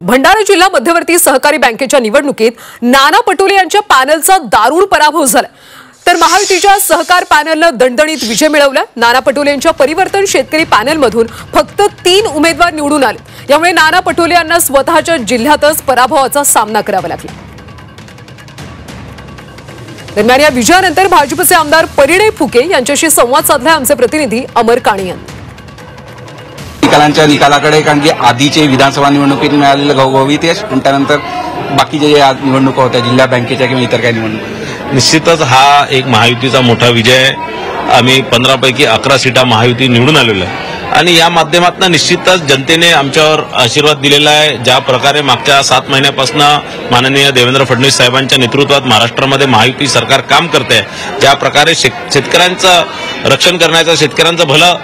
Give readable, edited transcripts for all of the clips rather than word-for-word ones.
भंडारा जिल्हा मध्यवर्ती सहकारी बँकेच्या निवडणुकीत नाना पटोले यांच्या पॅनलचा दारुण पराभव झाला, तर महायुतीच्या सहकार पॅनलनं दणदणीत विजय मिळवला। नाना पटोले यांच्या परिवर्तन शेतकरी पॅनलमधून फक्त 3 उमेदवार निवडून आले, यामुळे नाना पटोले यांना स्वतःच्या जिल्ह्यातच पराभवाचा सामना करावा लागला। दरम्यान या विजयानंतर भाजपचे आमदार परिणय फुके यांच्याशी संवाद साधला आमचे प्रतिनिधी अमर काणे यांनी। निकालाकडे, कारण की आधीचे विधानसभा निवडणुकीत मिळालेलं घवघवीत यश आणि त्यानंतर बाकीचे जे निवडणुका होत्या जिल्हा बँकेच्या किंवा इतर काही निवडणुका, निश्चितच हा एक महायुतीचा मोठा विजय आहे। आम्ही 15 पैकी 11 सीटा महायुती निवडून आलेलो आहे आणि या माध्यमातून निश्चितच जनतेने आमच्यावर आशीर्वाद दिलेला आहे। ज्या प्रकारे मागच्या 7 महिन्यापासून माननीय देवेंद्र फडणवीस साहेबांच्या नेतृत्वात महाराष्ट्रामध्ये महायुती सरकार काम करते, ज्या प्रकारे शेतकऱ्यांचं रक्षण करण्याचं, शेतकऱ्यांचं भलं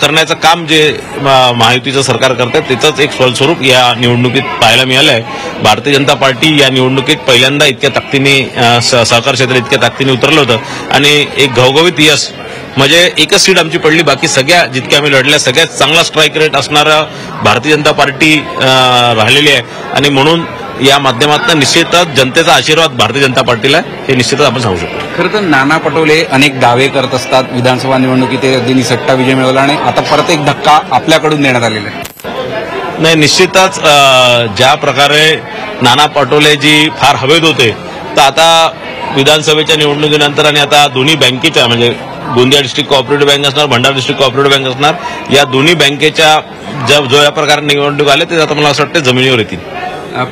करण्याचं काम जे महायुतीचं सरकार करते त्याचंच एक फलस्वरूप या निवडणुकीत पाहायला मिळालं आहे। भारतीय जनता पार्टी या निवडणुकीत पहिल्यांदा इतक्या ताकदीने सहकार क्षेत्र इतक्या ताकदीने उतरलं होतं आणि एक घवघवीत यश म्हणजे एकच सीट आमची पडली, बाकी सगळ्या जितक्या आम्ही लढल्या सगळ्यात चांगला स्ट्राईक रेट असणारा भारतीय जनता पार्टी राहिलेली आहे आणि म्हणून या माध्यमातून निश्चितच जनतेचा आशीर्वाद भारतीय जनता पार्टीला हे निश्चितच आपण सांगू शकतो। खरं तर नाना पटोले अनेक दावे करत असतात, विधानसभा निवडणुकीत अगदी निसट्टा विजय मिळवला आणि आता परत एक धक्का आपल्याकडून देण्यात आलेला आहे। नाही, निश्चितच ज्या प्रकारे नाना पटोलेजी फार हवेत होते, तर आता विधानसभेच्या निवडणुकीनंतर आणि आता दोन्ही बँकेच्या म्हणजे गोंदिया डिस्ट्रिक्ट कोऑपरेटिव्ह बँक असणार, भंडारा डिस्ट्रिक्ट कोऑपरेटिव्ह बँक असणार, या दोन्ही बँकेच्या जो या प्रकारे निवडणूक आले ते आता मला असं वाटतं जमिनीवर येतील।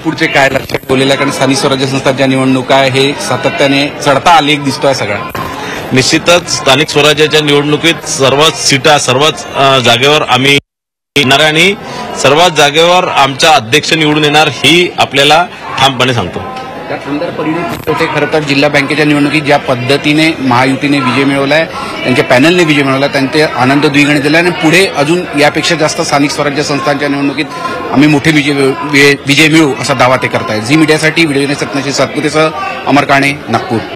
पुढचे काय लक्षात ठेवलेलं आहे, कारण स्थानिक स्वराज्य संस्थांच्या निवडणुका हे सातत्याने चढता आलेख दिसतोय सगळा। निश्चितच स्थानिक स्वराज्याच्या निवडणुकीत सर्वच सीटा सर्वच जागेवर आम्ही येणार आणि सर्वच जागेवर आमचा अध्यक्ष निवडून येणार ही आपल्याला ठामपणे सांगतो। त्यानंतर परिणय फुके खरं तर जिल्हा बँकेच्या निवडणुकीत ज्या पद्धतीने महायुतीने विजय मिळवलाय, त्यांच्या पॅनलने विजय मिळवला, त्यांचे आनंद द्विगुणित दिला आणि पुढे अजून यापेक्षा जास्त स्थानिक स्वराज्य संस्थांच्या निवडणुकीत आम्ही मोठे विजय मिळवू असा दावा ते करतायत। झी मीडियासाठी व्हिडिओ सत्याशी सातपुतेसह अमर काणे, नागपूर।